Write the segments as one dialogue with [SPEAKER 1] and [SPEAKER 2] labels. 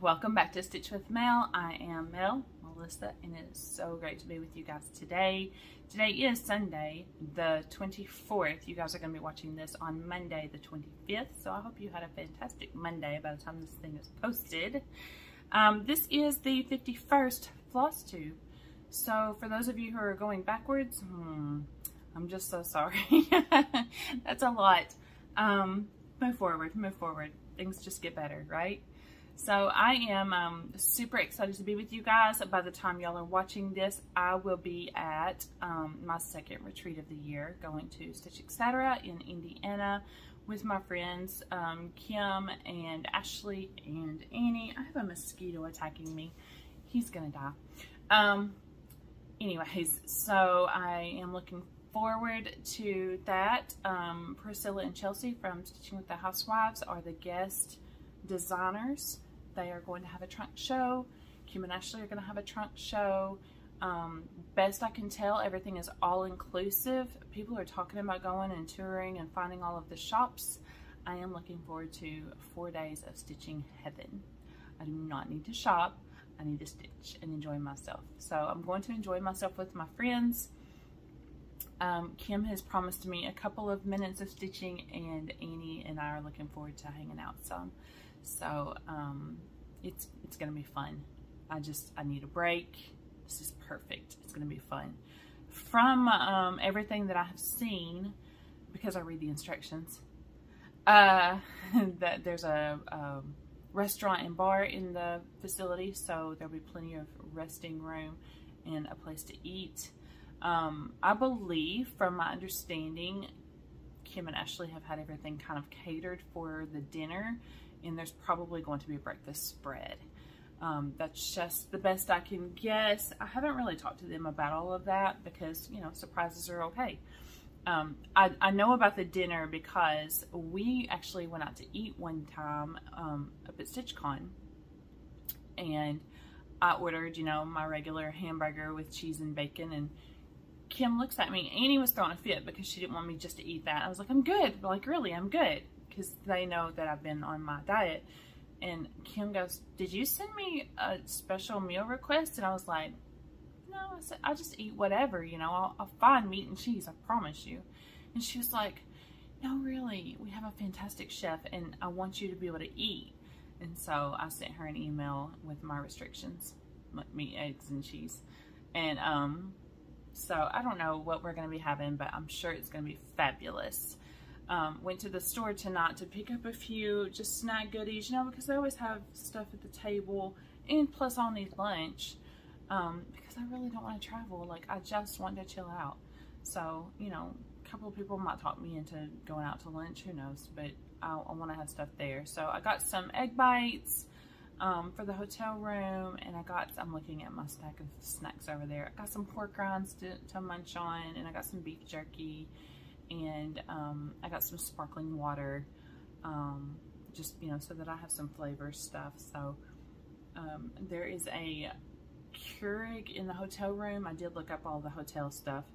[SPEAKER 1] welcome back to Stitch with Mel. I am Melissa, and it is so great to be with you guys today. Today is Sunday, the 24th. You guys are going to be watching this on Monday, the 25th, so I hope you had a fantastic Monday by the time this thing is posted. This is the 51st Flosstube. So for those of you who are going backwards, I'm just so sorry. That's a lot. Move forward. Things just get better, right? So I am super excited to be with you guys. By the time y'all are watching this, I will be at my second retreat of the year, going to Stitch Etc. in Indiana with my friends Kim and Ashley and Annie. I have a mosquito attacking me. He's gonna die. Anyways, so I am looking forward to that. Priscilla and Chelsea from Stitching with the Housewives are the guest designers. They are going to have a trunk show. Kim and Ashley are going to have a trunk show. Best I can tell, everything is all inclusive. People are talking about going and touring and finding all of the shops. I am looking forward to 4 days of stitching heaven. I do not need to shop. I need to stitch and enjoy myself. So I'm going to enjoy myself with my friends. Kim has promised me a couple of minutes of stitching, and Annie and I are looking forward to hanging out some. So it's gonna be fun. I need a break. This is perfect. It's gonna be fun. From everything that I have seen, because I read the instructions, that there's a restaurant and bar in the facility, so there'll be plenty of resting room and a place to eat. I believe, from my understanding, Kim and Ashley have had everything kind of catered for the dinner, and there's probably going to be a breakfast spread. That's just the best I can guess. I haven't really talked to them about all of that because, you know, surprises are okay. I know about the dinner because we actually went out to eat one time up at StitchCon, and I ordered, you know, my regular hamburger with cheese and bacon, and Kim looks at me. Annie was throwing a fit because she didn't want me just to eat that. I was like, I'm good. Like, really, I'm good. Because they know that I've been on my diet. And Kim goes, did you send me a special meal request? And I was like, no. I said, I'll just eat whatever, you know. I'll find meat and cheese, I promise you. And she was like, no, really. We have a fantastic chef, and I want you to be able to eat. And so I sent her an email with my restrictions, meat, eggs, and cheese. And, so I don't know what we're going to be having, but I'm sure it's going to be fabulous. Went to the store tonight to pick up a few just snack goodies, you know, because they always have stuff at the table, and plus I'll need lunch, because I really don't want to travel. Like, I just want to chill out. So, you know, a couple of people might talk me into going out to lunch, who knows, but I want to have stuff there. So I got some egg bites for the hotel room, and I'm looking at my stack of snacks over there. I got some pork rinds to munch on, and I got some beef jerky, and I got some sparkling water, just, you know, so that I have some flavor stuff. So there is a Keurig in the hotel room. I did look up all the hotel stuff,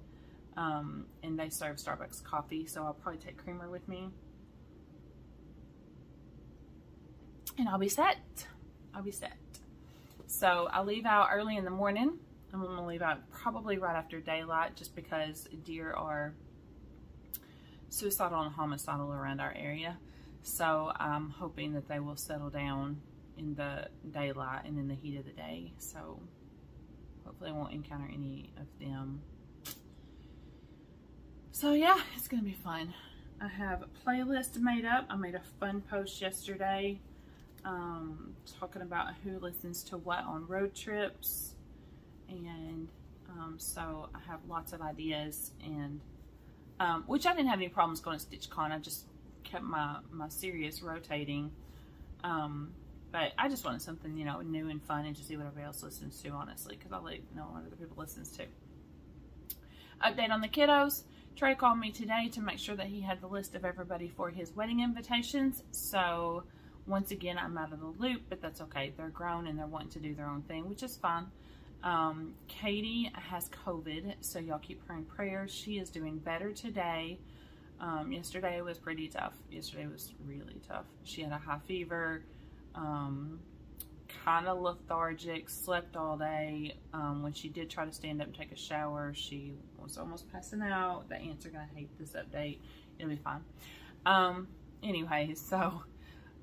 [SPEAKER 1] and they serve Starbucks coffee, so I'll probably take creamer with me, and I'll be set. So I leave out early in the morning. I'm going to leave out probably right after daylight, just because deer are suicidal and homicidal around our area. So I'm hoping that they will settle down in the daylight and in the heat of the day. So hopefully I won't encounter any of them. So yeah, it's going to be fun. I have a playlist made up. I made a fun post yesterday talking about who listens to what on road trips, and so I have lots of ideas, and which I didn't have any problems going to StitchCon. I just kept my series rotating, but I just wanted something, you know, new and fun, and to see what everybody else listens to, honestly, because I like know what other people listens to. Update on the kiddos. Trey called me today to make sure that he had the list of everybody for his wedding invitations. So once again, I'm out of the loop, but that's okay. They're grown and they're wanting to do their own thing, which is fine. Katie has COVID, so y'all keep her in prayer. She is doing better today. Yesterday was pretty tough. Yesterday was really tough. She had a high fever, kind of lethargic, slept all day. When she did try to stand up and take a shower, she was almost passing out. The ants are going to hate this update. It'll be fine. Anyway, so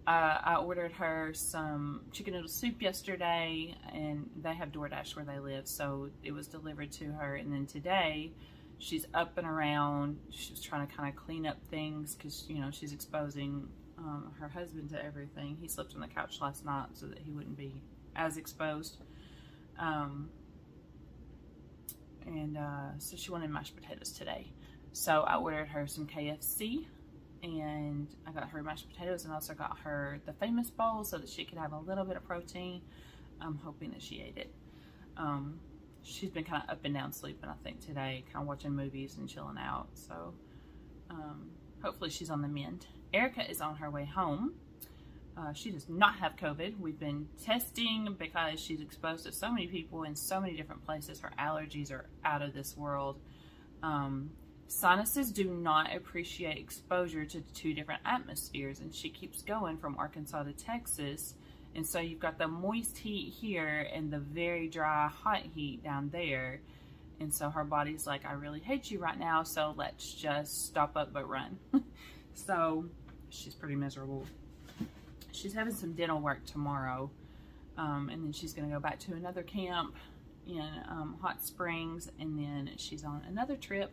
[SPEAKER 1] I ordered her some chicken noodle soup yesterday, and they have DoorDash where they live, so it was delivered to her. And then today, she's up and around. She was trying to kind of clean up things because, you know, she's exposing her husband to everything. He slept on the couch last night so that he wouldn't be as exposed. So she wanted mashed potatoes today. So I ordered her some KFC, and I got her mashed potatoes, and also got her the famous bowl so that she could have a little bit of protein. I'm hoping that she ate it. She's been kind of up and down sleeping, I think, today, kind of watching movies and chilling out. So hopefully she's on the mend. Erica is on her way home. She does not have COVID. We've been testing because she's exposed to so many people in so many different places. Her allergies are out of this world. Sinuses do not appreciate exposure to 2 different atmospheres, and she keeps going from Arkansas to Texas. And so you've got the moist heat here and the very dry, hot heat down there. And so her body's like, I really hate you right now, so let's just stop up but run. So she's pretty miserable. She's having some dental work tomorrow. And then she's going to go back to another camp in Hot Springs. And then she's on another trip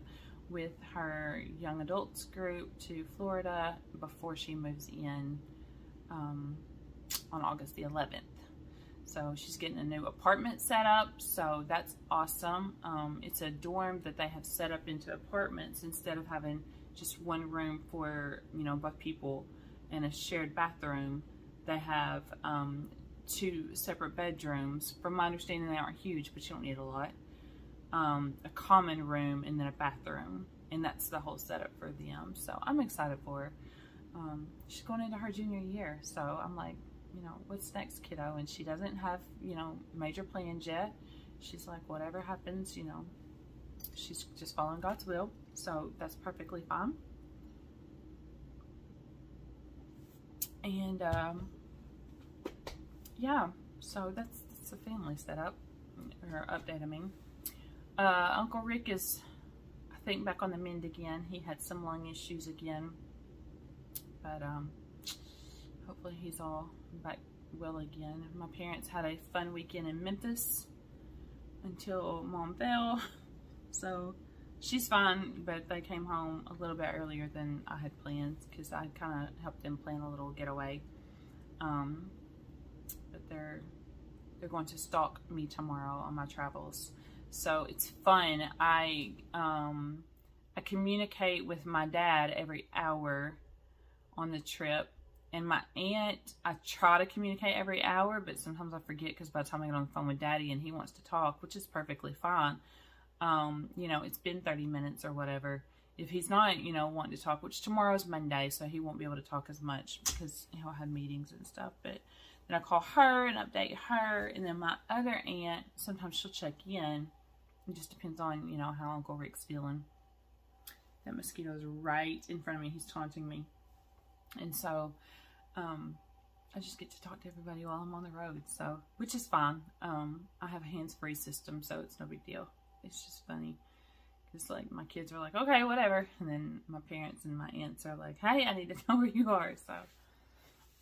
[SPEAKER 1] with her young adults group to Florida before she moves in on August the 11th. So she's getting a new apartment set up, so that's awesome. It's a dorm that they have set up into apartments instead of having just one room for, you know, both people and a shared bathroom. They have 2 separate bedrooms. From my understanding, they aren't huge, but you don't need a lot. A common room and then a bathroom, and that's the whole setup for them. So I'm excited for her. She's going into her junior year, so I'm like, you know, what's next, kiddo? And she doesn't have, you know, major plans yet. She's like, whatever happens, you know, she's just following God's will. So that's perfectly fine. And yeah, so that's a family setup, or update, I mean. Uncle Rick is, I think, back on the mend again. He had some lung issues again, but hopefully he's all back well again. My parents had a fun weekend in Memphis until Mom fell, so she's fine, but they came home a little bit earlier than I had planned because I kind of helped them plan a little getaway. But they're going to stalk me tomorrow on my travels, so it's fun. I communicate with my dad every hour on the trip, and my aunt, I try to communicate every hour, but sometimes I forget because by the time I get on the phone with Daddy and he wants to talk, which is perfectly fine, you know, it's been 30 minutes or whatever. If he's not, you know, wanting to talk, which tomorrow's Monday, so he won't be able to talk as much because he'll have meetings and stuff. But then I call her and update her, and then my other aunt, sometimes she'll check in. It just depends on, you know, how Uncle Rick's feeling. That mosquito's right in front of me. He's taunting me. And so I just get to talk to everybody while I'm on the road, so, which is fine. I have a hands-free system, so it's no big deal. It's just funny because, like, my kids are like, okay, whatever, and then my parents and my aunts are like, hey, I need to know where you are. So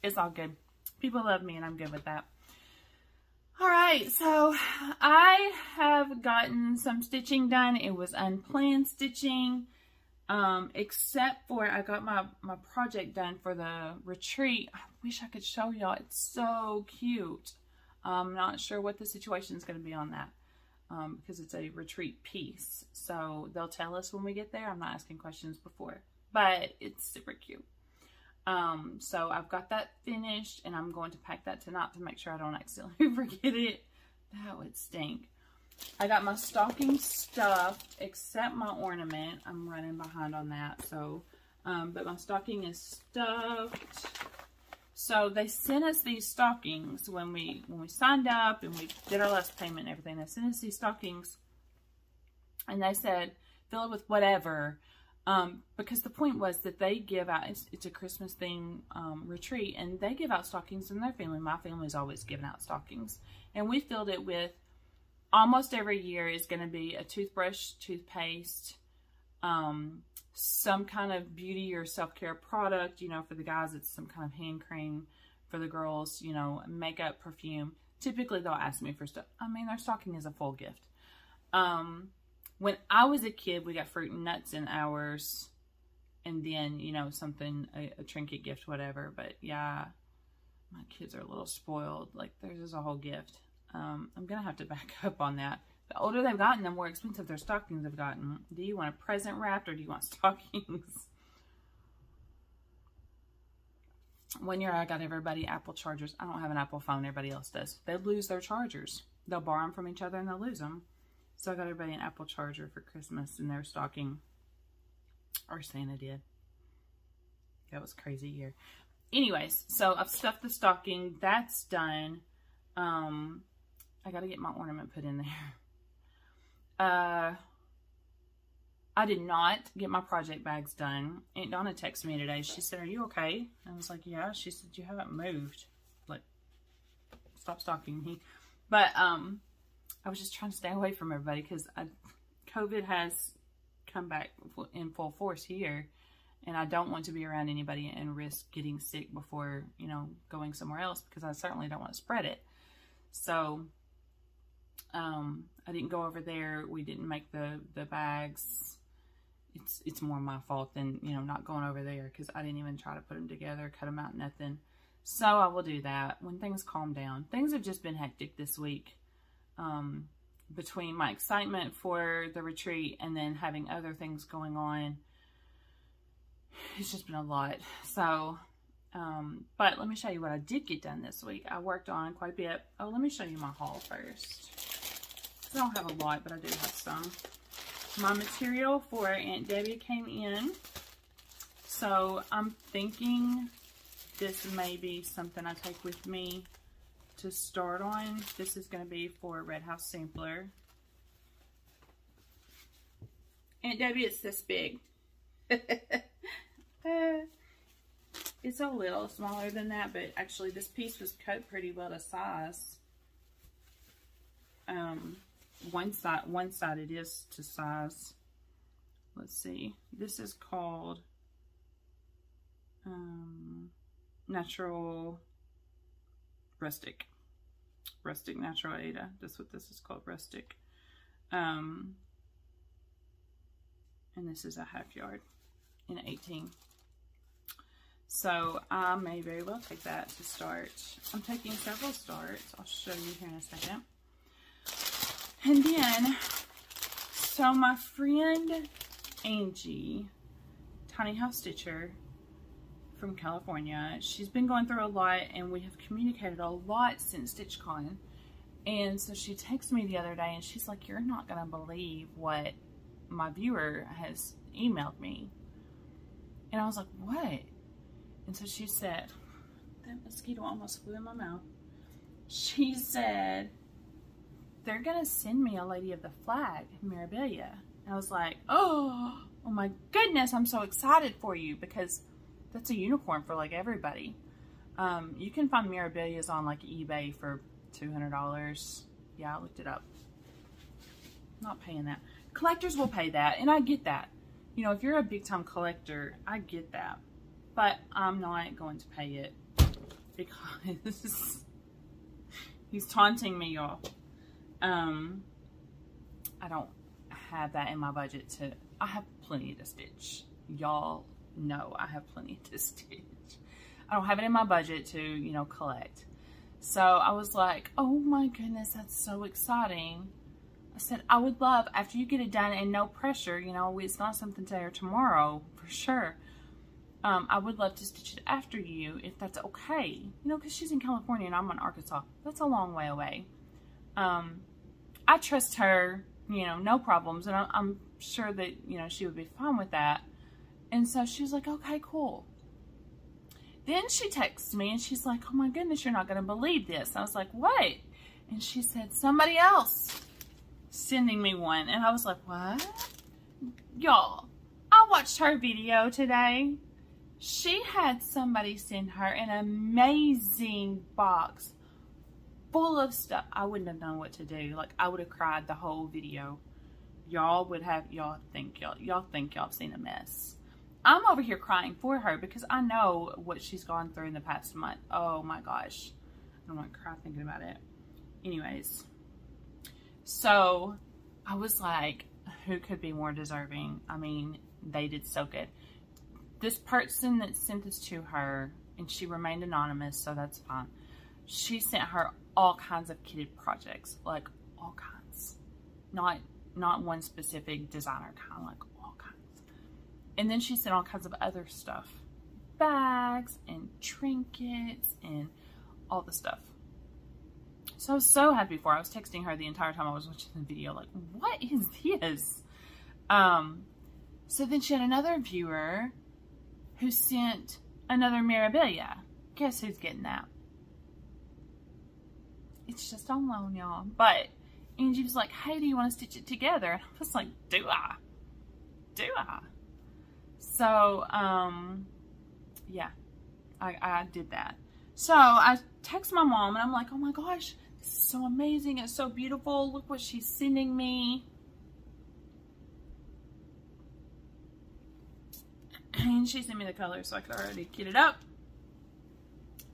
[SPEAKER 1] it's all good. People love me, and I'm good with that. All right, so I have gotten some stitching done. It was unplanned stitching. Except for I got my project done for the retreat. I wish I could show y'all. It's so cute. I'm not sure what the situation is going to be on that because it's a retreat piece. So they'll tell us when we get there. I'm not asking questions before, but it's super cute. So I've got that finished, and I'm going to pack that tonight to make sure I don't accidentally forget it. That would stink. I got my stocking stuffed, except my ornament. I'm running behind on that, so, but my stocking is stuffed. So they sent us these stockings when we signed up and we did our last payment and everything. They sent us these stockings, and they said, fill it with whatever. Because the point was that they give out, it's a Christmas theme retreat, and they give out stockings in their family. My family's always given out stockings. And we filled it with, almost every year is going to be a toothbrush, toothpaste, some kind of beauty or self-care product. You know, for the guys, it's some kind of hand cream. For the girls, you know, makeup, perfume. Typically, they'll ask me for stuff. I mean, their stocking is a full gift. When I was a kid, we got fruit and nuts in ours. And then, you know, something, a trinket gift, whatever. But yeah, my kids are a little spoiled. Like, theirs is a whole gift. I'm going to have to back up on that. The older they've gotten, the more expensive their stockings have gotten. Do you want a present wrapped or do you want stockings? 1 year I got everybody Apple chargers. I don't have an Apple phone. Everybody else does. They lose their chargers. They'll borrow them from each other and they'll lose them. So I got everybody an Apple charger for Christmas in their stocking. Or Santa did. That was a crazy year. Anyways, so I've stuffed the stocking. That's done. I got to get my ornament put in there. I did not get my project bags done. Aunt Donna texted me today. She said, "Are you okay?" I was like, "Yeah." She said, "You haven't moved. Like, stop stalking me." But I was just trying to stay away from everybody because COVID has come back in full force here. And I don't want to be around anybody and risk getting sick before, you know, going somewhere else, because I certainly don't want to spread it. So I didn't go over there. We didn't make the bags. It's more my fault than, you know, not going over there, because I didn't even try to put them together, cut them out, nothing. So I will do that when things calm down. Things have just been hectic this week, between my excitement for the retreat and then having other things going on. It's just been a lot. So, but let me show you what I did get done this week. I worked on quite a bit. Oh, let me show you my haul first. I don't have a lot, but I do have some. My material for Aunt Debbie came in. So I'm thinking this may be something I take with me to start on. This is going to be for Red House Sampler. Aunt Debbie, it's this big. It's a little smaller than that, but actually this piece was cut pretty well to size. One side it is to size. Let's see. This is called Natural Rustic. Rustic Natural Ada. That's what this is called, Rustic. And this is a half yard in 18. So I may very well take that to start. I'm taking several starts. I'll show you here in a second. And then, so my friend Angie, Tiny House Stitcher from California, she's been going through a lot, and we have communicated a lot since StitchCon. And so she texted me the other day and she's like, "You're not going to believe what my viewer has emailed me." And I was like, "What?" And so she said, that mosquito almost flew in my mouth. She said, "They're going to send me a Lady of the Flag Mirabilia." And I was like, oh my goodness, I'm so excited for you, because that's a unicorn for like everybody. You can find Mirabilias on like eBay for $200. Yeah, I looked it up. Not paying that. Collectors will pay that, and I get that. You know, if you're a big time collector, I get that. But I'm not going to pay it because he's taunting me, y'all. I don't have that in my budget to, I have plenty to stitch. Y'all know I have plenty to stitch. I don't have it in my budget to, you know, collect. So I was like, oh my goodness, that's so exciting. I said, I would love, after you get it done and no pressure, you know, it's not something today or tomorrow, for sure. I would love to stitch it after you, if that's okay. You know, because she's in California and I'm in Arkansas. That's a long way away. I trust her, you know, no problems. And I'm sure that, you know, she would be fine with that. And so she was like, okay, cool. Then she texts me and she's like, oh my goodness, you're not going to believe this. I was like, what? And she said, somebody else sending me one. And I was like, what? Y'all, I I watched her video today. She had somebody send her an amazing box full of stuff. I wouldn't have known what to do. Like, I would have cried the whole video. Y'all think y'all seen a mess. I'm over here crying for her because I know what she's gone through in the past month. Oh my gosh. I don't want to cry thinking about it. Anyways. So, I was like, who could be more deserving? I mean, they did so good. This person that sent this to her, and she remained anonymous, so that's fine. She sent her all kinds of kitted projects, like all kinds. Not one specific designer kind, like all kinds. And then she sent all kinds of other stuff. Bags and trinkets and all the stuff. So I was so happy for her. I was texting her the entire time I was watching the video, like, what is this? So then she had another viewer who sent another memorabilia. Guess who's getting that? It's just on loan, y'all. But Angie was like, hey, do you want to stitch it together? And I was like, do I? Do I? So, yeah, I did that. So I text my mom and I'm like, oh my gosh, this is so amazing. It's so beautiful. Look what she's sending me. And she sent me the color so I could already kit it up.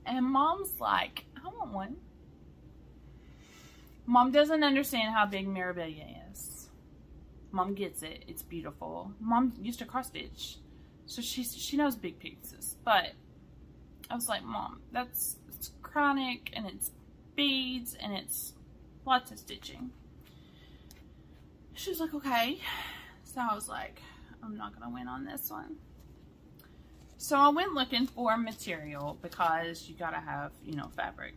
[SPEAKER 1] And mom's like, I want one. Mom doesn't understand how big memorabilia is. Mom gets it. It's beautiful. Mom used to cross stitch. So she knows big pieces. But I was like, Mom, it's chronic and it's beads and it's lots of stitching. She was like, okay. So I was like, I'm not going to win on this one. So I went looking for material because you gotta have, you know, fabric.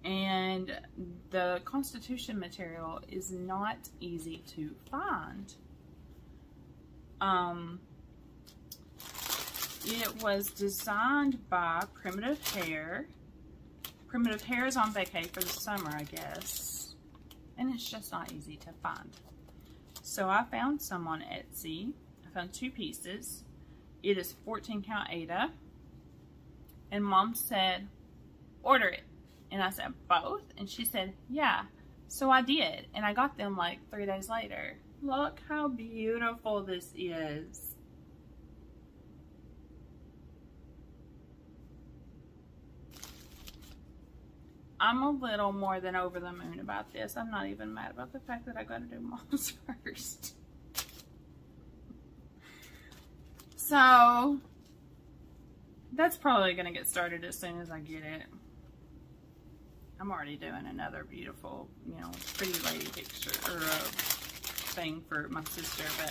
[SPEAKER 1] And the Constitution material is not easy to find. It was designed by Primitive Hair. Primitive Hair is on vacay for the summer, I guess. And it's just not easy to find. So I found some on Etsy. I found 2 pieces. It is 14 count Aida. And Mom said, order it. And I said, both? And she said, yeah. So I did. And I got them like 3 days later. Look how beautiful this is. I'm a little more than over the moon about this. I'm not even mad about the fact that I got to do Mom's first. So, that's probably going to get started as soon as I get it. I'm already doing another beautiful, you know, pretty lady picture, or thing for my sister, but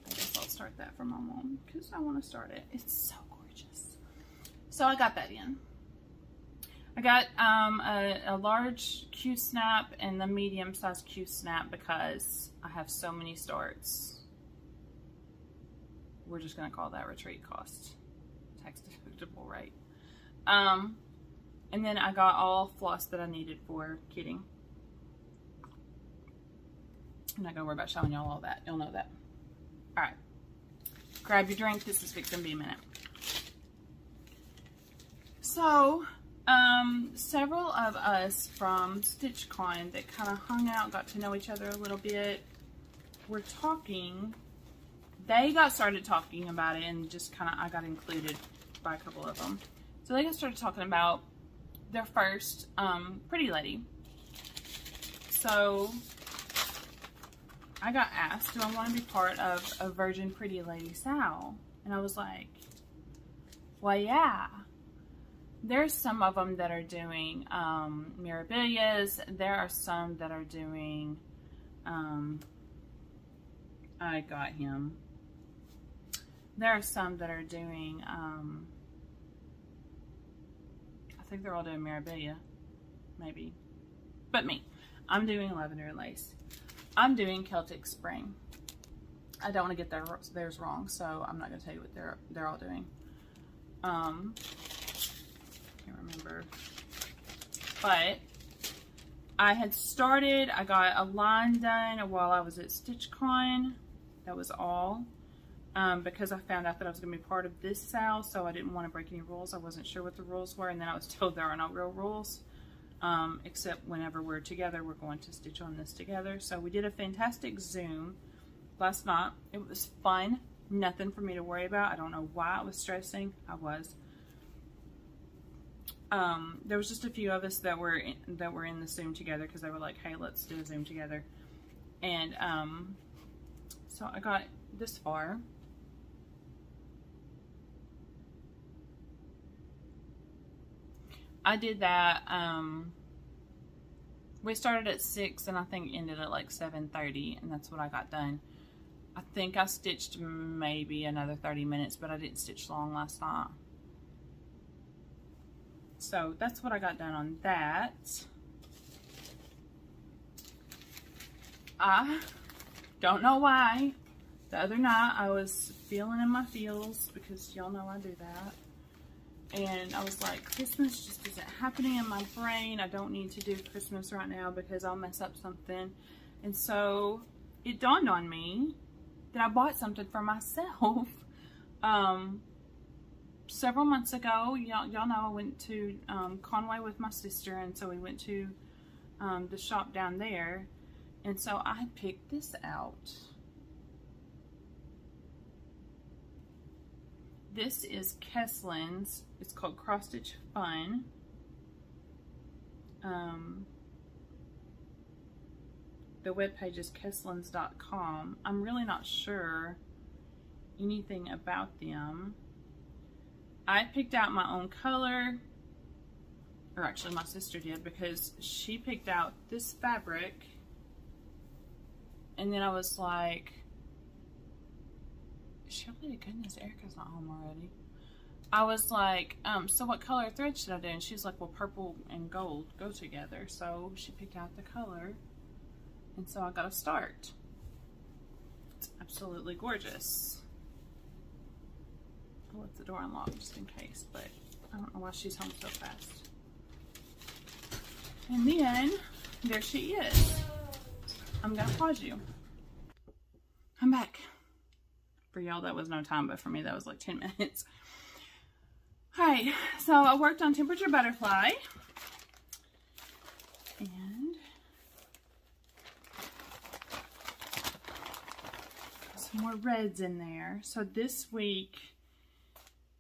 [SPEAKER 1] I guess I'll start that for my mom, because I want to start it. It's so gorgeous. So, I got that in. I got a large Q-snap and the medium-sized Q-snap because I have so many starts. We're just going to call that retreat cost. Tax deductible rate. And then I got all floss that I needed for kitting. I'm not going to worry about showing y'all all that. You'll know that. Alright. Grab your drink. This is fixing to be a minute. So, several of us from StitchCon that kind of hung out, got to know each other a little bit, were talking. They got started talking about it, and just kind of, I got included by a couple of them. So they got started talking about their first Pretty Lady. So I got asked, do I want to be part of a Virgin Pretty Lady SAL? And I was like, well, yeah. There's some of them that are doing memorabilias. There are some that are doing, I got him. There are some that are doing, I think they're all doing memorabilia, maybe. But me, I'm doing lavender and lace. I'm doing Celtic Spring. I don't want to get theirs wrong, so I'm not going to tell you what they're all doing. Can't remember. But I had started, I got a line done while I was at StitchCon. That was all. Because I found out that I was going to be part of this SAL, so I didn't want to break any rules. I wasn't sure what the rules were, and then I was told there are no real rules, except whenever we're together, we're going to stitch on this together. So we did a fantastic Zoom last night. It was fun. Nothing for me to worry about. I don't know why I was stressing. I was. There was just a few of us that were in the Zoom together because they were like, hey, let's do a Zoom together. And so I got this far. I did that, we started at 6 and I think ended at like 7:30, and that's what I got done. I think I stitched maybe another 30 minutes, but I didn't stitch long last night. So that's what I got done on that. I don't know why. The other night I was feeling in my feels, because y'all know I do that. And I was like, Christmas just isn't happening in my brain. I don't need to do Christmas right now because I'll mess up something. And so it dawned on me that I bought something for myself. Several months ago, y'all know I went to Conway with my sister, and so we went to the shop down there. And so I picked this out. This is Kesslin's. It's called Cross Stitch Fun. The webpage is kesslins.com. I'm really not sure anything about them. I picked out my own color, or actually my sister did, because she picked out this fabric, and then I was like, surely to goodness Erica's not home already. I was like, so what color thread should I do? And she's like, well, purple and gold go together. So she picked out the color, and so I got to start. It's absolutely gorgeous. I'll let the door unlock just in case, but I don't know why she's home so fast. And then there she is. I'm gonna pause you. I'm back. For y'all that was no time, but for me that was like 10 minutes. Alright, so I worked on Temperature Butterfly. And some more reds in there. So this week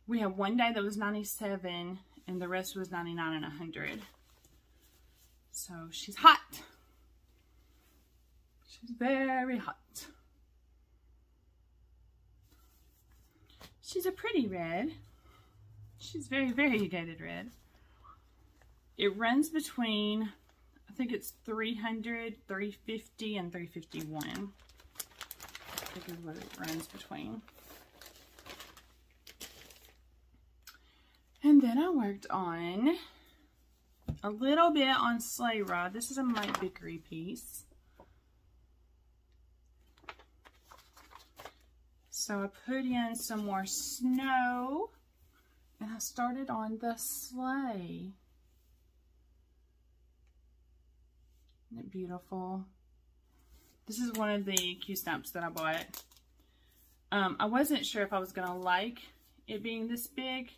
[SPEAKER 1] we have one day that was 97 and the rest was 99 and 100. So she's hot. She's very hot. She's a pretty red. She's very variegated red. It runs between, I think it's 300, 350, and 351. I think is what it runs between. And then I worked on a little bit on Sleigh Rod. This is a Mite Bickery piece. So I put in some more snow, and I started on the sleigh. Isn't it beautiful? This is one of the Q-Stamps that I bought. I wasn't sure if I was going to like it being this big.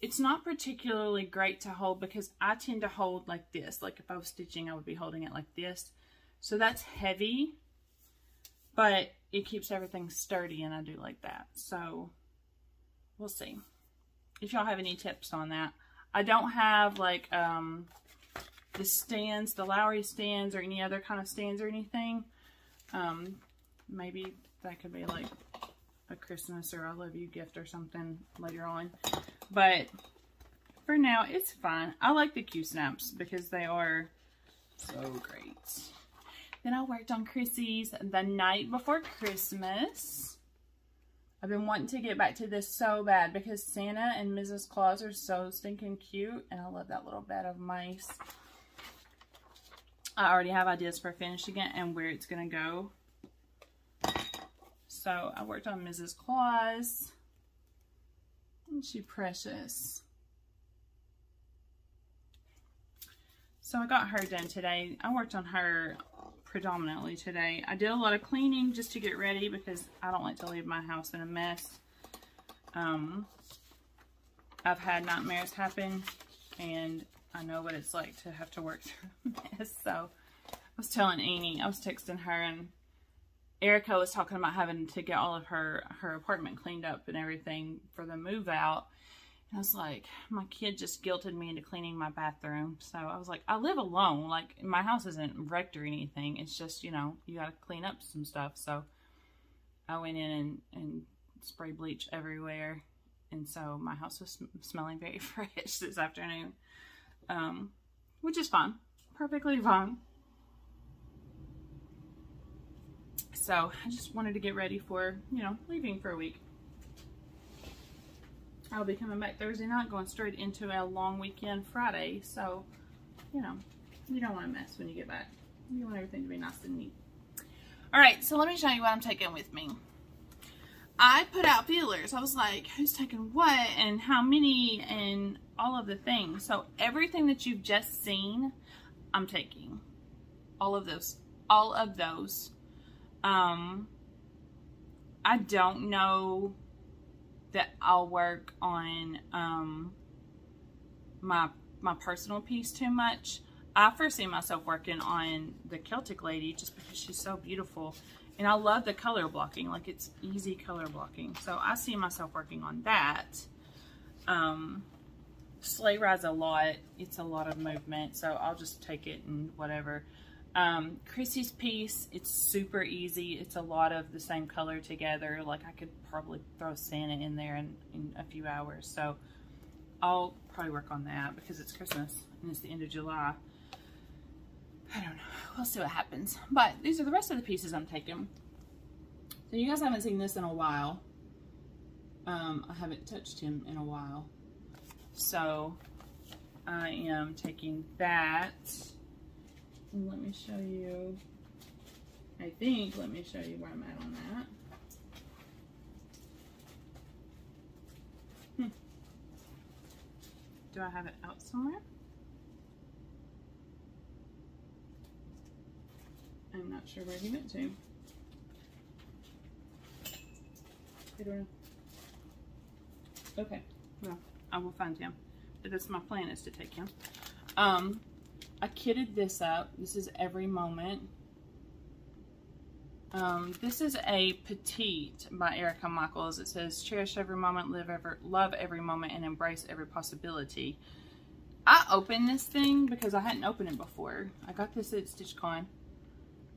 [SPEAKER 1] It's not particularly great to hold because I tend to hold like this. Like if I was stitching, I would be holding it like this. So that's heavy, but it keeps everything sturdy, and I do like that. So we'll see if y'all have any tips on that. I don't have like the stands, the Lowry stands, or any other kind of stands or anything. Maybe that could be like a Christmas or I love you gift or something later on. But for now, it's fine. I like the Q-Snaps because they are so great. Then I worked on Chrissy's The Night Before Christmas. I've been wanting to get back to this so bad because Santa and Mrs. Claus are so stinking cute, and I love that little bed of mice. I already have ideas for finishing it and where it's going to go. So I worked on Mrs. Claus. Isn't she precious? So I got her done today. I worked on her predominantly today. I did a lot of cleaning just to get ready because I don't like to leave my house in a mess. I've had nightmares happen, and I know what it's like to have to work through a mess. So I was telling Annie, I was texting her, and Erica was talking about having to get all of her apartment cleaned up and everything for the move out. And I was like, my kid just guilted me into cleaning my bathroom. So I was like, I live alone. Like, my house isn't wrecked or anything. It's just, you know, you got to clean up some stuff. So I went in and sprayed bleach everywhere. And so my house was smelling very fresh this afternoon, which is fine. Perfectly fine. So I just wanted to get ready for, you know, leaving for a week. I'll be coming back Thursday night, going straight into a long weekend Friday. So, you know, you don't want to mess when you get back. You want everything to be nice and neat. All right, so let me show you what I'm taking with me. I put out feelers. I was like, who's taking what and how many and all of the things. So everything that you've just seen, I'm taking. All of those. All of those. I don't know that I'll work on my personal piece too much. I foresee myself working on the Celtic lady just because she's so beautiful. And I love the color blocking, like it's easy color blocking. So I see myself working on that. Sleigh ride's a lot. It's a lot of movement, so I'll just take it and whatever. Chrissy's piece, it's super easy. It's a lot of the same color together. Like I could probably throw Santa in there in a few hours. So I'll probably work on that because it's Christmas and it's the end of July. I don't know. We'll see what happens. But these are the rest of the pieces I'm taking. So you guys haven't seen this in a while. I haven't touched him in a while. So I am taking that. And let me show you. Let me show you where I'm at on that. Do I have it out somewhere? I'm not sure where he went to. I don't know. Okay, well, I will find him. But that's my plan, is to take him. I kitted this up. This is Every Moment. This is a petite by Erica Michaels. It says, cherish every moment, love every moment, and embrace every possibility. I opened this thing because I hadn't opened it before. I got this at StitchCon.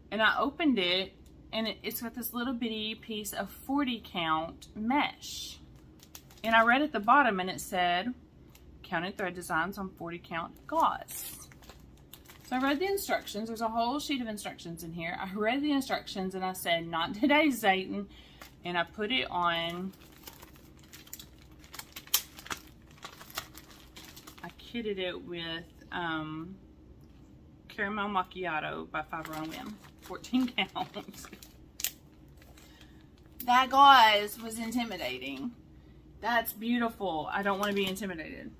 [SPEAKER 1] And I opened it, and it's got this little bitty piece of 40 count mesh. And I read at the bottom, and it said, counted thread designs on 40 count gauze. So I read the instructions. There's a whole sheet of instructions in here. I read the instructions, and I said, not today, Zayton. And I put it on. I kitted it with Caramel Macchiato by Fiber on Whim. 14 counts. That gauze was intimidating. That's beautiful. I don't want to be intimidated.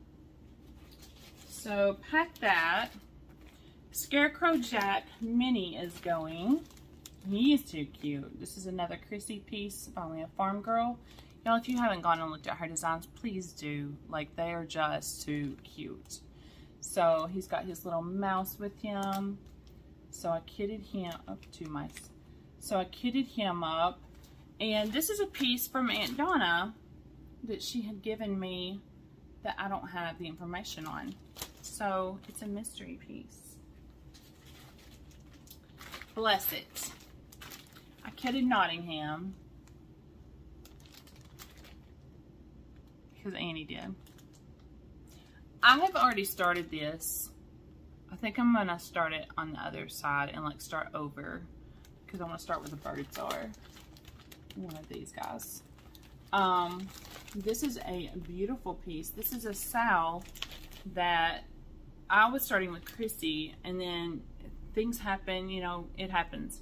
[SPEAKER 1] So pack that. Scarecrow Jack Mini is going. He is too cute. This is another Chrissy piece by Leah Farm Girl. Y'all, if you haven't gone and looked at her designs, please do. Like, they are just too cute. So he's got his little mouse with him. So I kitted him up to my. So I kitted him up, and this is a piece from Aunt Donna that she had given me that I don't have the information on. So it's a mystery piece. Bless it. I kitted Nottingham because Annie did. I have already started this. I think I'm gonna start it on the other side and like start over because I want to start where the birds are. One of these guys. This is a beautiful piece. This is a SAL that I was starting with Chrissy, and then things happen, you know, it happens.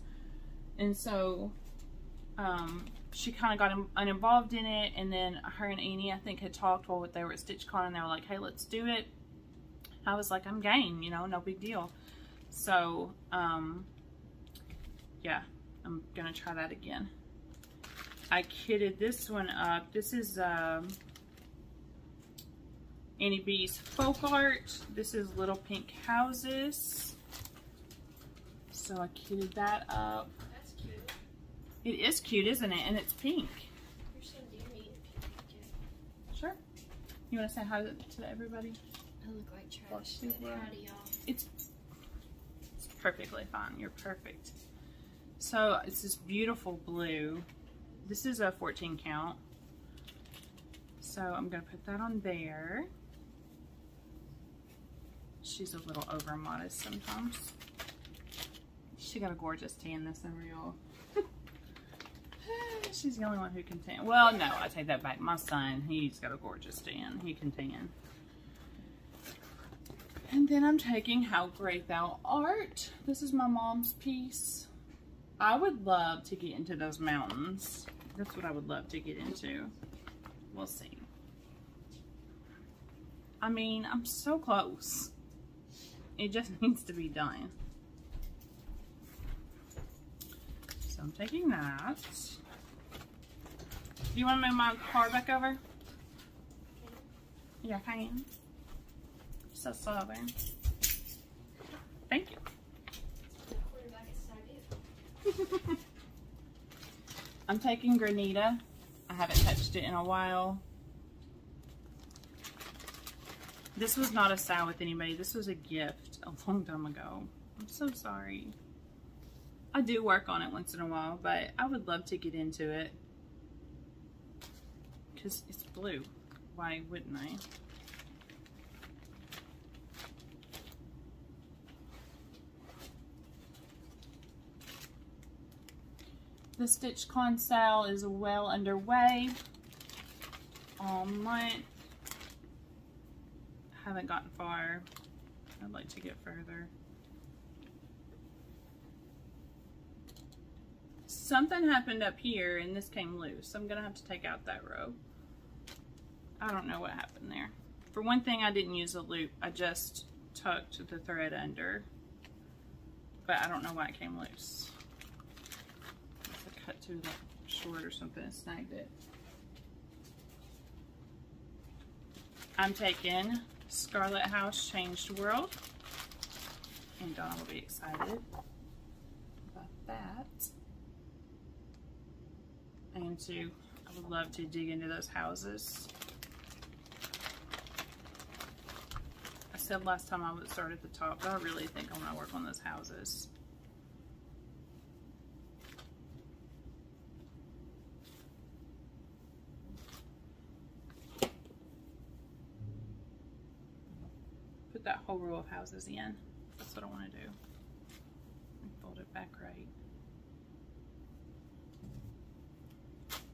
[SPEAKER 1] And so she kind of got uninvolved in it, and then her and Annie, I think, had talked while they were at StitchCon, and they were like, hey, let's do it. I was like, I'm game, you know, no big deal. So yeah, I'm gonna try that again. I kitted this one up. This is Annie B's Folk Art. This is Little Pink Houses. So I kitted that up.
[SPEAKER 2] That's cute.
[SPEAKER 1] It is cute, isn't it? And it's pink.
[SPEAKER 2] You're so deary and pink.
[SPEAKER 1] Sure. You want to say hi to everybody?
[SPEAKER 2] I look like trash.
[SPEAKER 1] Flosstube.
[SPEAKER 2] Hi to y'all.
[SPEAKER 1] It's perfectly fine. You're perfect. So it's this beautiful blue. This is a 14 count. So I'm going to put that on there. She's a little over modest sometimes. She got a gorgeous tan this summer, y'all. She's the only one who can tan. Well, no, I take that back. My son, he's got a gorgeous tan. He can tan. And then I'm taking How Great Thou Art. This is my mom's piece. I would love to get into those mountains. That's what I would love to get into. We'll see. I mean, I'm so close. It just needs to be done. So I'm taking that. Do you want to move my car back over? Yeah, I can. So southern. Thank you. I'm taking Granita. I haven't touched it in a while. This was not a sale with anybody. This was a gift a long time ago. I'm so sorry. I do work on it once in a while, but I would love to get into it. Because it's blue. Why wouldn't I? The Stitch Con sale is well underway. All month. Haven't gotten far. I'd like to get further. Something happened up here and this came loose. I'm gonna have to take out that row. I don't know what happened there. For one thing, I didn't use a loop. I just tucked the thread under. But I don't know why it came loose. I cut too short or something and snagged it. I'm taking Scarlet House Changed World. And Donna will be excited about that. I would love to dig into those houses. I said last time I would start at the top, but I really think I want to work on those houses. Put that whole row of houses in. That's what I want to do. And fold it back right.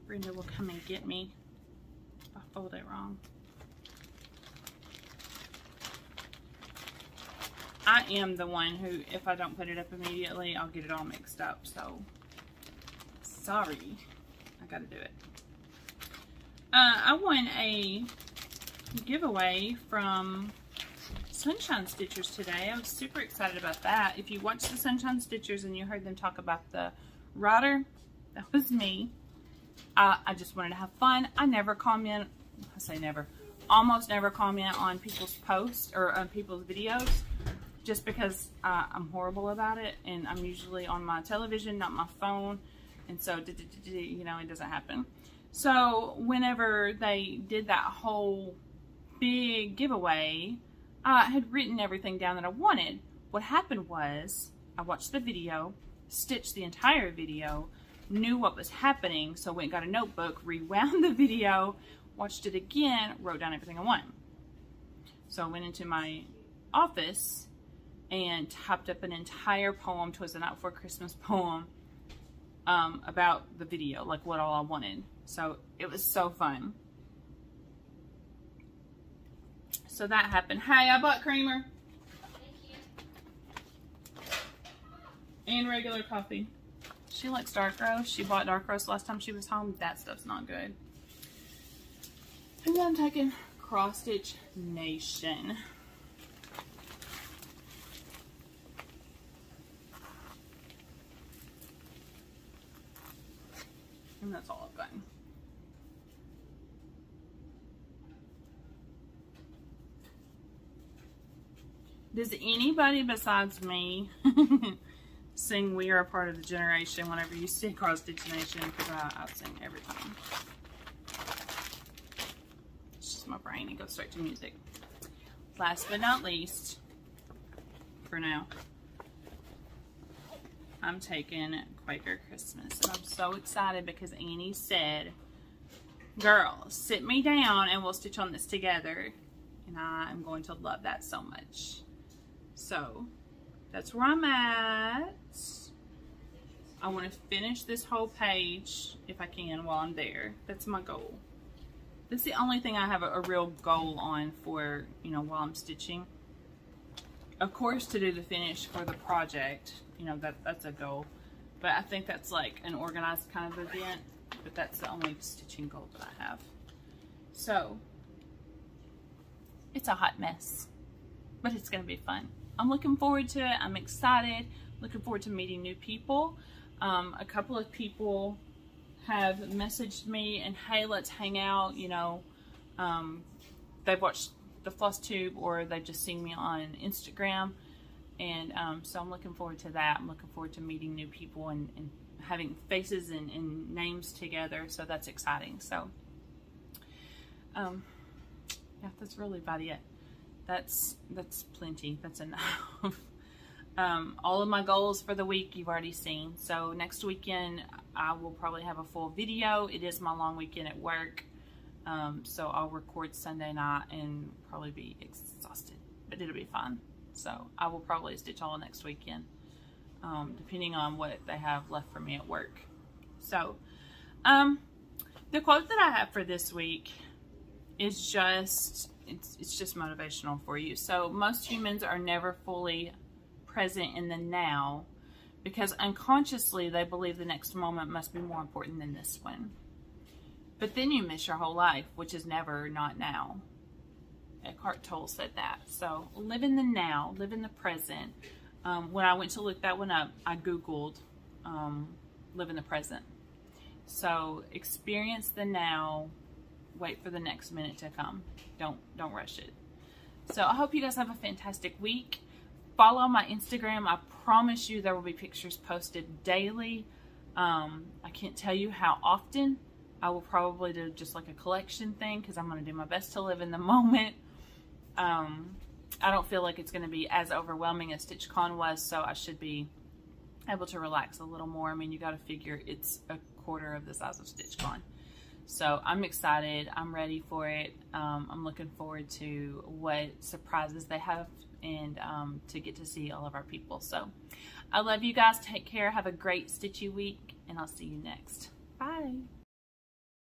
[SPEAKER 1] Brenda will come and get me if I fold it wrong. I am the one who, if I don't put it up immediately, I'll get it all mixed up. So, sorry. I gotta do it. I won a giveaway from Sunshine Stitchers today. I was super excited about that. If you watched the Sunshine Stitchers and you heard them talk about the rider, that was me. I just wanted to have fun. I never comment, I say never, almost never comment on people's posts or on people's videos just because I'm horrible about it and I'm usually on my television, not my phone, and so, you know, it doesn't happen. So whenever they did that whole big giveaway, I had written everything down that I wanted. What happened was I watched the video, stitched the entire video, knew what was happening, so went and got a notebook, rewound the video, watched it again, wrote down everything I wanted. So I went into my office and typed up an entire poem, Twas the Night Before Christmas poem, about the video, like what all I wanted. So it was so fun. So that happened. Hey, I bought creamer.
[SPEAKER 2] Thank you.
[SPEAKER 1] And regular coffee. She likes dark roast. She bought dark roast last time she was home. That stuff's not good. And then I'm taking Cross Stitch Nation. And that's all I've gotten. Does anybody besides me sing We Are a Part of the Generation whenever you see Cross Stitch Nation? Because I sing every time. It's just my brain. It goes straight to music. Last but not least, for now, I'm taking Quaker Christmas. And I'm so excited because Annie said, girl, sit me down and we'll stitch on this together. And I am going to love that so much. So that's where I'm at. I want to finish this whole page if I can while I'm there. That's my goal. That's the only thing I have a real goal on for, you know, while I'm stitching. Of course, to do the finish for the project, you know, that's a goal. But I think that's like an organized kind of event. But that's the only stitching goal that I have. So, it's a hot mess. But it's going to be fun. I'm looking forward to it. I'm excited. Looking forward to meeting new people. A couple of people have messaged me and, hey, let's hang out. You know, they've watched the Flosstube or they've just seen me on Instagram. And so I'm looking forward to that. I'm looking forward to meeting new people and having faces and names together. So that's exciting. So, yeah, that's really about it. That's plenty. That's enough. All of my goals for the week you've already seen. So next weekend I will probably have a full video. It is my long weekend at work. So I'll record Sunday night and probably be exhausted, but it'll be fun. So I will probably stitch all next weekend, depending on what they have left for me at work. So the quote that I have for this week is just, it's just motivational for you. So most humans are never fully present in the now because unconsciously they believe the next moment must be more important than this one. But then you miss your whole life, which is never not now. Eckhart Tolle said that. So live in the now, live in the present. When I went to look that one up, I Googled live in the present. So experience the now, wait for the next minute to come. Don't rush it. So I hope you guys have a fantastic week. Follow my Instagram. I promise you there will be pictures posted daily. I can't tell you how often. I will probably do just like a collection thing because I'm going to do my best to live in the moment. I don't feel like it's going to be as overwhelming as StitchCon was, so I should be able to relax a little more. I mean, you got to figure it's a quarter of the size of StitchCon. So I'm excited. I'm ready for it. I'm looking forward to what surprises they have and to get to see all of our people. So I love you guys. Take care. Have a great stitchy week, and I'll see you next. Bye.